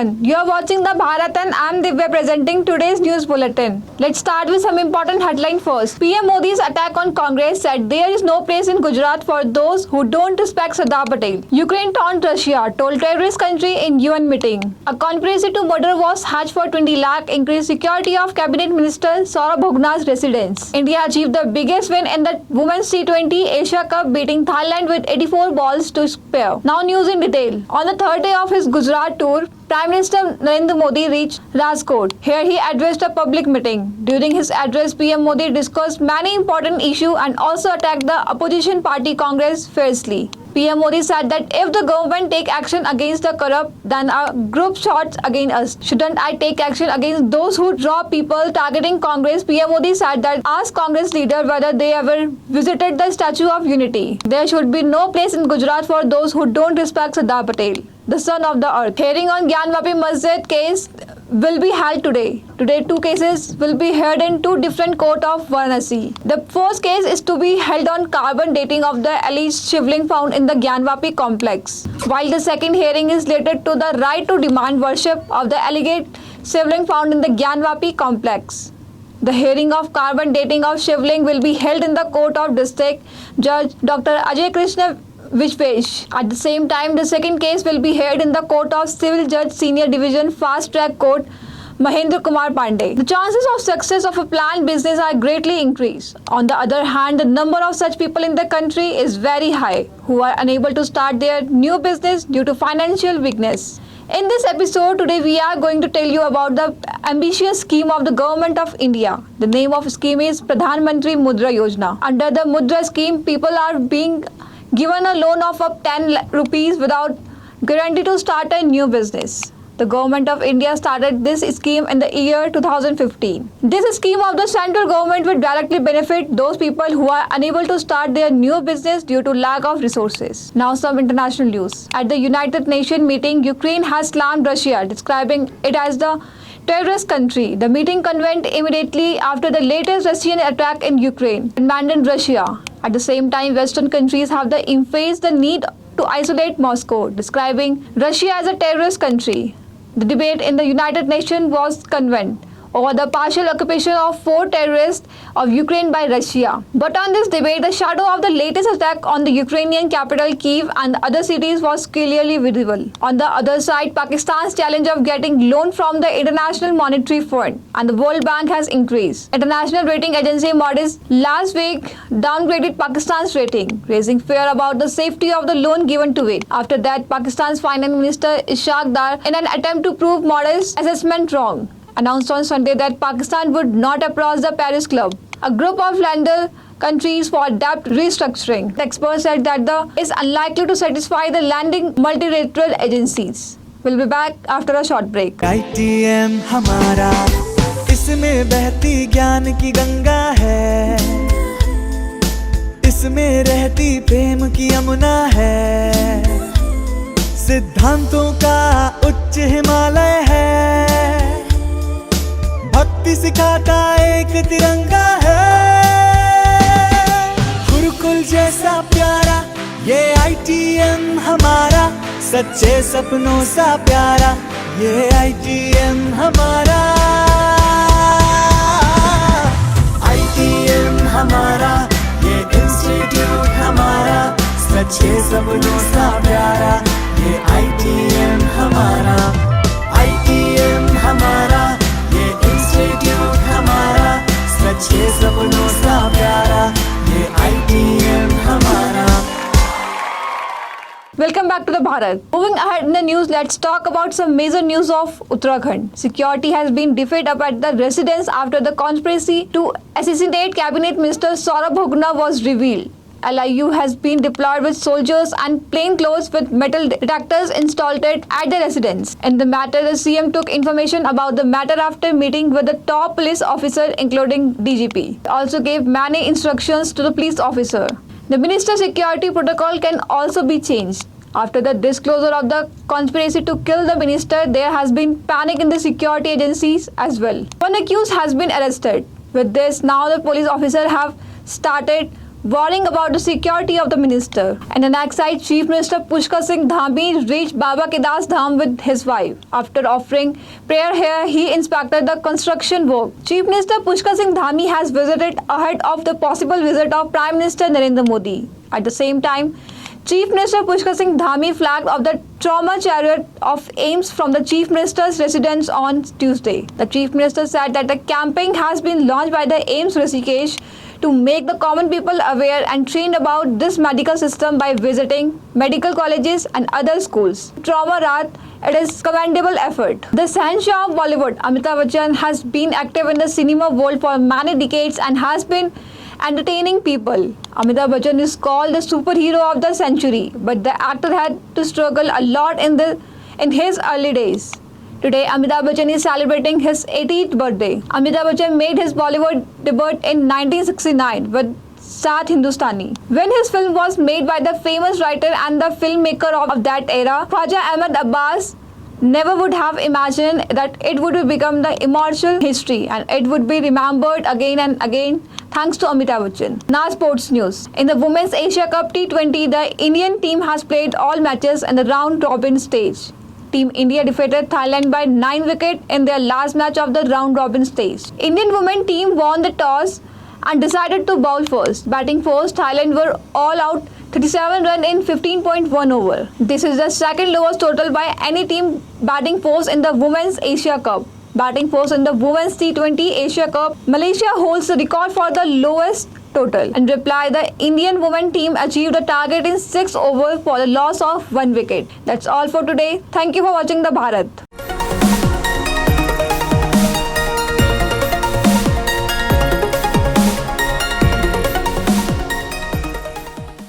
everyone. You are watching the Bharat and I am Divya presenting today's news bulletin. Let's start with some important headline first. PM Modi's attack on Congress said there is no place in Gujarat for those who don't respect Sardar Patel. Ukraine taunt Russia, told terrorist country in UN meeting. A conspiracy to murder was hatched for 20 lakh, increased security of Cabinet Minister Saurabh Bhogna's residence. India achieved the biggest win in the Women's T20 Asia Cup, beating Thailand with 84 balls to spare. Now news in detail. On the third day of his Gujarat tour, Prime Minister Narendra Modi reached Rajkot. Here he addressed a public meeting. During his address, PM Modi discussed many important issues and also attacked the opposition party Congress fiercely. PM Modi said that if the government take action against the corrupt, then a group shots against us. Shouldn't I take action against those who draw people targeting Congress? PM Modi said that ask Congress leader whether they ever visited the Statue of Unity. There should be no place in Gujarat for those who don't respect Sardar Patel, the son of the earth. Hearing on Gyanvapi Masjid case will be held today. Today, two cases will be heard in two different courts of Varanasi. The first case is to be held on carbon dating of the alleged shivling found in the Gyanvapi complex, while the second hearing is related to the right to demand worship of the alleged shivling found in the Gyanvapi complex. The hearing of carbon dating of shivling will be held in the court of District Judge Dr. Ajay Krishna Vishvesh. At the same time, the second case will be heard in the Court of Civil Judge Senior Division Fast Track Court Mahendra Kumar Pandey. The chances of success of a planned business are greatly increased. On the other hand, the number of such people in the country is very high who are unable to start their new business due to financial weakness. In this episode today, we are going to tell you about the ambitious scheme of the Government of India. The name of the scheme is Pradhan Mantri Mudra Yojana. Under the Mudra scheme, people are being given a loan of up 10 lakh rupees without guarantee to start a new business. The Government of India started this scheme in the year 2015. This scheme of the central government will directly benefit those people who are unable to start their new business due to lack of resources. Now some international news. At the United Nations meeting, Ukraine has slammed Russia, describing it as the terrorist country. The meeting convened immediately after the latest Russian attack in Ukraine and abandoned Russia. At the same time, Western countries have emphasized the need to isolate Moscow, describing Russia as a terrorist country. The debate in the United Nations was convened over the partial occupation of 4 terrorists of Ukraine by Russia. But on this debate, the shadow of the latest attack on the Ukrainian capital Kyiv and other cities was clearly visible. On the other side, Pakistan's challenge of getting loan from the International Monetary Fund and the World Bank has increased. International rating agency Moody's last week downgraded Pakistan's rating, raising fear about the safety of the loan given to it. After that, Pakistan's Finance Minister Ishaq Dar, in an attempt to prove Moody's assessment wrong, announced on Sunday that Pakistan would not approach the Paris Club, a group of lender countries for debt restructuring. The experts said that is unlikely to satisfy the lending multilateral agencies. We'll be back after a short break. ITM हमारा, इसमें बहती ज्ञान की गंगा है, इसमें रहती प्रेम की यमुना है, सिद्धांतों का उच्च हिमालय है, भक्ति सिखाता एक तिरंगा है, गुरुकुल जैसा प्यारा ये ITM हमारा, सच्चे सपनों सा प्यारा ये ITM हमारा, ITM हमारा, ये इंस्टीट्यूट हमारा, सच्चे सपनों सा प्यारा ये ITM हमारा, ITM हमारा, ये इंस्टीट्यूट हमारा, सच्चे सपनों सा प्यारा ये ITM हमारा. Welcome back to the Bharat. Moving ahead in the news, let's talk about some major news of Uttarakhand. Security has been beefed up at the residence after the conspiracy to assassinate Cabinet Minister Saurabh Bhogna was revealed. LIU has been deployed with soldiers and plainclothes with metal detectors installed at the residence. In the matter, the CM took information about the matter after meeting with the top police officer, including DGP. He also gave many instructions to the police officer. The minister's security protocol can also be changed. After the disclosure of the conspiracy to kill the minister, there has been panic in the security agencies as well. One accused has been arrested. With this, now the police officers have started worrying about the security of the minister. And the next side, Chief Minister Pushkar Singh Dhami reached Baba Kedas Dham with his wife. After offering prayer here, he inspected the construction work. Chief Minister Pushkar Singh Dhami has visited ahead of the possible visit of Prime Minister Narendra Modi. At the same time, Chief Minister Pushkar Singh Dhami flagged off the trauma chariot of AIIMS from the Chief Minister's residence on Tuesday. The Chief Minister said that the campaign has been launched by the AIIMS Rishikesh to make the common people aware and trained about this medical system by visiting medical colleges and other schools. Trauma Rath, it is commendable effort. The Sahanshah of Bollywood, Amitabh Bachchan, has been active in the cinema world for many decades and has been entertaining people. Amitabh Bachchan is called the superhero of the century, but the actor had to struggle a lot in his early days. Today, Amitabh Bachchan is celebrating his 80th birthday. Amitabh Bachchan made his Bollywood debut in 1969 with Saath Hindustani. When his film was made by the famous writer and the filmmaker of that era, Khwaja Ahmad Abbas never would have imagined that it would become the immortal history and it would be remembered again and again thanks to Amitabh Bachchan. Now sports news. In the Women's Asia Cup T20, the Indian team has played all matches in the round-robin stage. Team India defeated Thailand by 9 wickets in their last match of the round-robin stage. Indian women team won the toss and decided to bowl first. Batting first, Thailand were all out 37 runs in 15.1 over. This is the second lowest total by any team batting first in the Women's Asia Cup. Batting first in the Women's T20 Asia Cup, Malaysia holds the record for the lowest total. In reply, the Indian women team achieved a target in 6 overs for the loss of 1 wicket. That's all for today. Thank you for watching the Bharat.